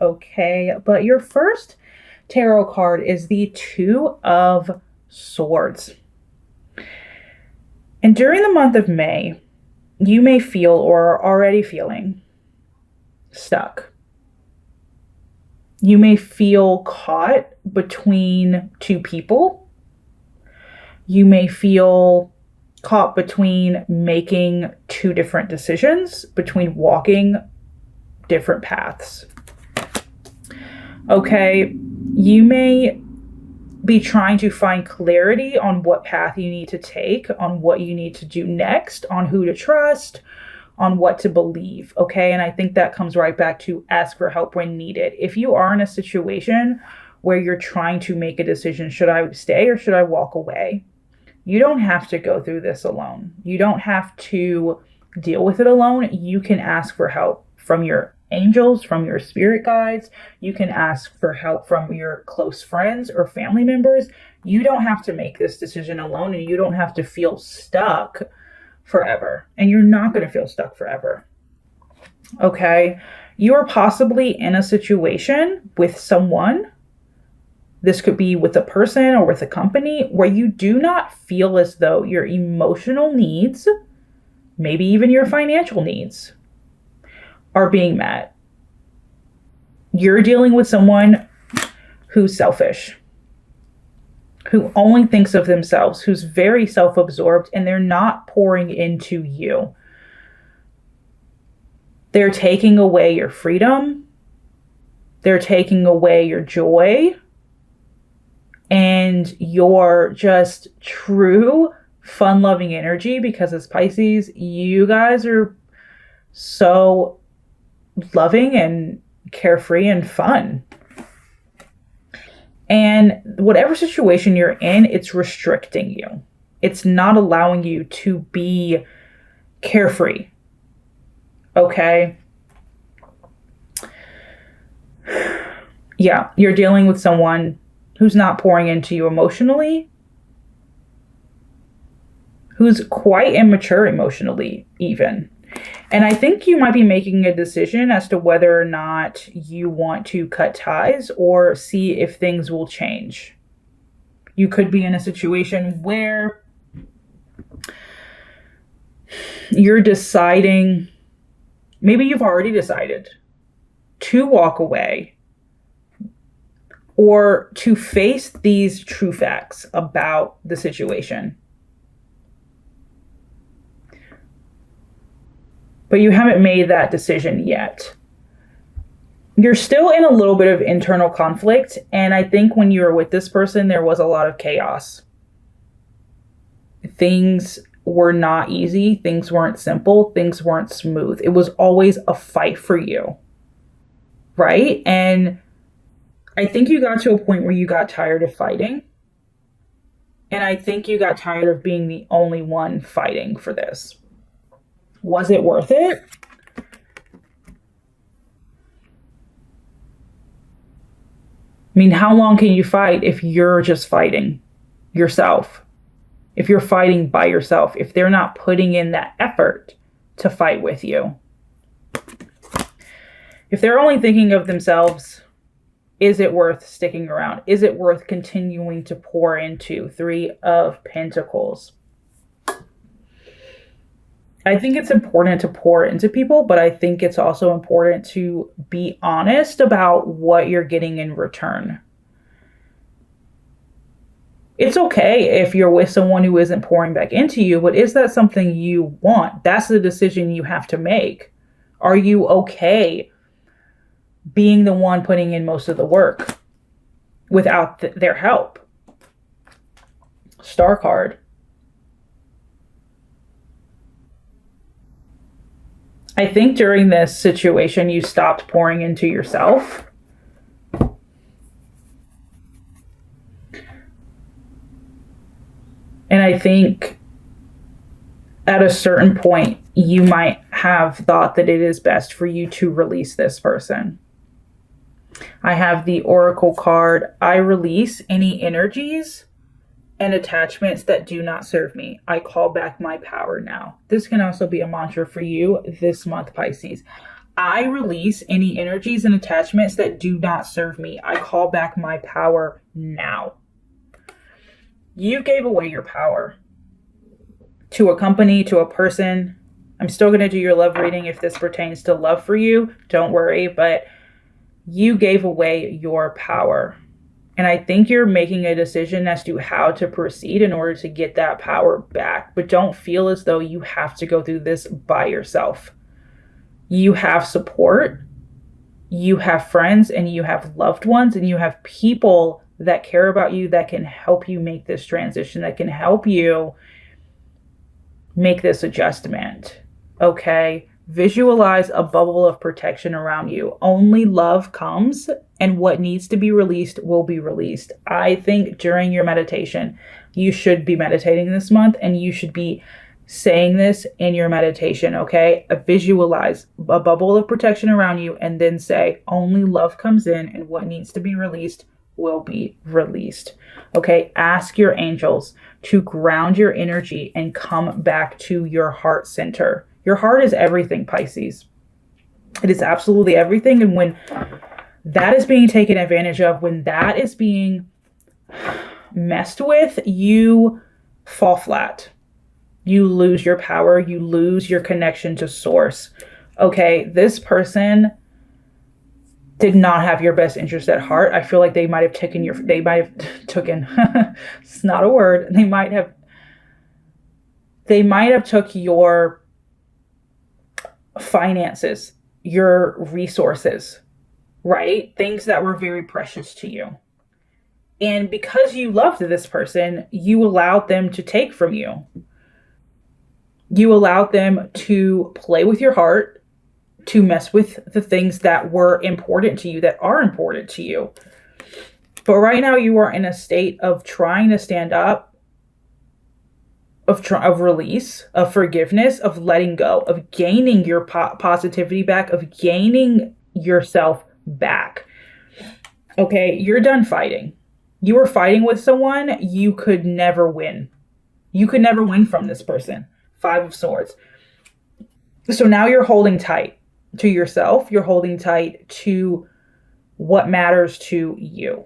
Okay, but your first tarot card is the Two of Swords. And during the month of May, you may feel or are already feeling stuck. You may feel caught between two people. You may feel caught between making two different decisions, between walking different paths. Okay, you may be trying to find clarity on what path you need to take, on what you need to do next, on who to trust, on what to believe. Okay. And I think that comes right back to ask for help when needed. If you are in a situation where you're trying to make a decision, should I stay or should I walk away? You don't have to go through this alone. You don't have to deal with it alone. You can ask for help from your angels, from your spirit guides. You can ask for help from your close friends or family members. You don't have to make this decision alone, and you don't have to feel stuck forever. And you're not going to feel stuck forever. Okay. You are possibly in a situation with someone. This could be with a person or with a company where you do not feel as though your emotional needs, maybe even your financial needs, are being met. You're dealing with someone who's selfish, who only thinks of themselves, who's very self-absorbed, and they're not pouring into you. They're taking away your freedom. They're taking away your joy and your just true fun-loving energy, because as Pisces, you guys are so loving and carefree and fun. And whatever situation you're in, it's restricting you. It's not allowing you to be carefree. Okay? Yeah, you're dealing with someone who's not pouring into you emotionally, who's quite immature emotionally, even. And I think you might be making a decision as to whether or not you want to cut ties or see if things will change. You could be in a situation where you're deciding, maybe you've already decided to walk away or to face these true facts about the situation. But you haven't made that decision yet. You're still in a little bit of internal conflict. And I think when you were with this person, there was a lot of chaos. Things were not easy. Things weren't simple. Things weren't smooth. It was always a fight for you. Right? And I think you got to a point where you got tired of fighting. And I think you got tired of being the only one fighting for this. Was it worth it? I mean, how long can you fight if you're just fighting yourself? If you're fighting by yourself, if they're not putting in that effort to fight with you. If they're only thinking of themselves, is it worth sticking around? Is it worth continuing to pour into? Three of Pentacles. I think it's important to pour into people, but I think it's also important to be honest about what you're getting in return. It's okay if you're with someone who isn't pouring back into you, but is that something you want? That's the decision you have to make. Are you okay being the one putting in most of the work without their help? Star card. I think during this situation, you stopped pouring into yourself. And I think at a certain point, you might have thought that it is best for you to release this person. I have the Oracle card. I release any energies and attachments that do not serve me. I call back my power now. This can also be a mantra for you this month, Pisces. I release any energies and attachments that do not serve me. I call back my power now. You gave away your power to a company, to a person. I'm still going to do your love reading if this pertains to love for you. Don't worry, but you gave away your power. And I think you're making a decision as to how to proceed in order to get that power back. But don't feel as though you have to go through this by yourself. You have support, you have friends, and you have loved ones, and you have people that care about you that can help you make this transition, that can help you make this adjustment. Okay? Visualize a bubble of protection around you. Only love comes, and what needs to be released will be released. I think during your meditation, you should be meditating this month, and you should be saying this in your meditation, okay? Visualize a bubble of protection around you and then say, only love comes in and what needs to be released will be released, okay? Ask your angels to ground your energy and come back to your heart center. Your heart is everything, Pisces. It is absolutely everything. And when that is being taken advantage of, when that is being messed with, you fall flat. You lose your power. You lose your connection to source. Okay, this person did not have your best interest at heart. I feel like they might have taken it's not a word. They might have took your finances, your resources, right? Things that were very precious to you. And because you loved this person, you allowed them to take from you. You allowed them to play with your heart, to mess with the things that were important to you, that are important to you. But right now you are in a state of trying to stand up, of release, of forgiveness, of letting go, of gaining your positivity back, of gaining yourself back. Okay, you're done fighting. You were fighting with someone you could never win. You could never win from this person. 5 of Swords. So now you're holding tight to yourself. You're holding tight to what matters to you.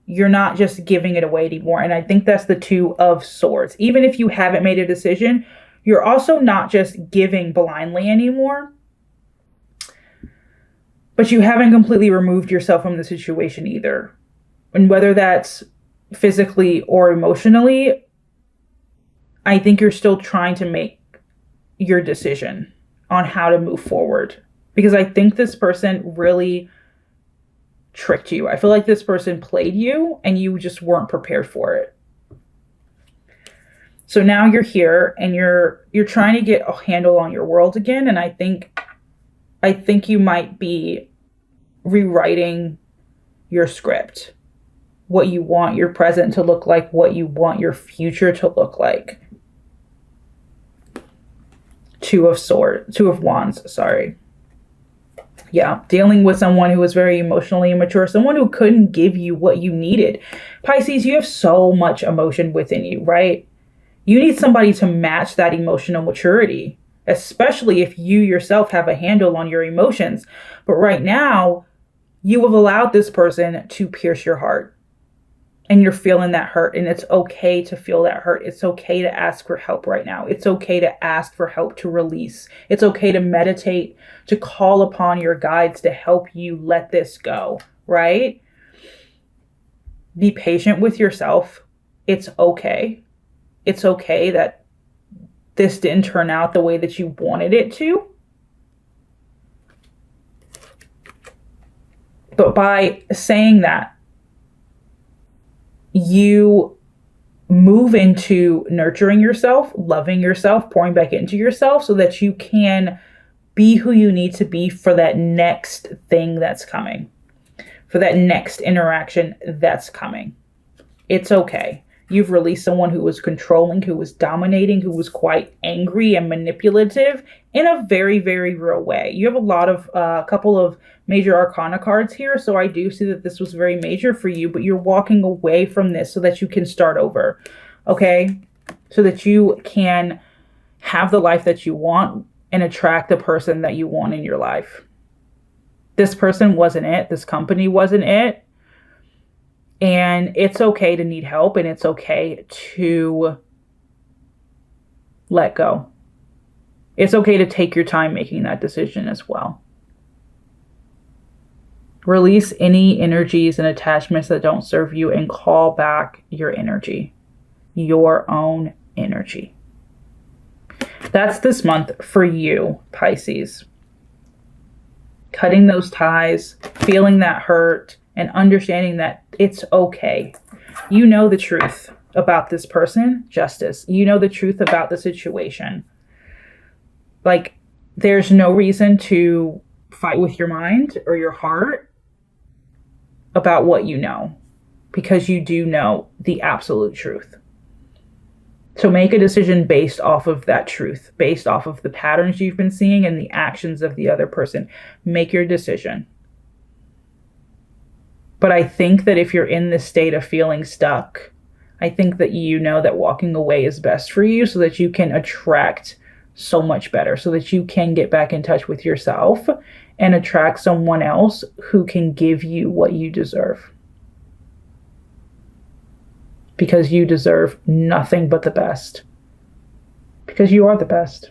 You're not just giving it away anymore. And I think that's the 2 of Swords. Even if you haven't made a decision, you're also not just giving blindly anymore. But you haven't completely removed yourself from the situation either. And whether that's physically or emotionally, I think you're still trying to make your decision on how to move forward. Because I think this person really tricked you. I feel like this person played you and you just weren't prepared for it. So now you're here and you're trying to get a handle on your world again. And I think you might be rewriting your script. What you want your present to look like, what you want your future to look like. 2 of Wands, sorry. Yeah, dealing with someone who was very emotionally immature, someone who couldn't give you what you needed. Pisces, you have so much emotion within you, right? You need somebody to match that emotional maturity, especially if you yourself have a handle on your emotions. But right now, you have allowed this person to pierce your heart. And you're feeling that hurt, and it's okay to feel that hurt. It's okay to ask for help right now. It's okay to ask for help to release. It's okay to meditate, to call upon your guides to help you let this go, right? Be patient with yourself. It's okay. It's okay that this didn't turn out the way that you wanted it to. But by saying that, you move into nurturing yourself, loving yourself, pouring back into yourself so that you can be who you need to be for that next thing that's coming, for that next interaction that's coming. It's okay. You've released someone who was controlling, who was dominating, who was quite angry and manipulative in a very, very real way. You have a couple of major arcana cards here. So I do see that this was very major for you, but you're walking away from this so that you can start over. Okay. So that you can have the life that you want and attract the person that you want in your life. This person wasn't it. This company wasn't it. And it's okay to need help, and it's okay to let go. It's okay to take your time making that decision as well. Release any energies and attachments that don't serve you and call back your energy, your own energy. That's this month for you, Pisces. Cutting those ties, feeling that hurt, and understanding that it's okay. You know the truth about this person, Justice. You know the truth about the situation. Like, there's no reason to fight with your mind or your heart about what you know, because you do know the absolute truth. So make a decision based off of that truth, based off of the patterns you've been seeing and the actions of the other person. Make your decision. But I think that if you're in this state of feeling stuck, I think that you know that walking away is best for you, so that you can attract so much better, so that you can get back in touch with yourself and attract someone else who can give you what you deserve. Because you deserve nothing but the best. Because you are the best.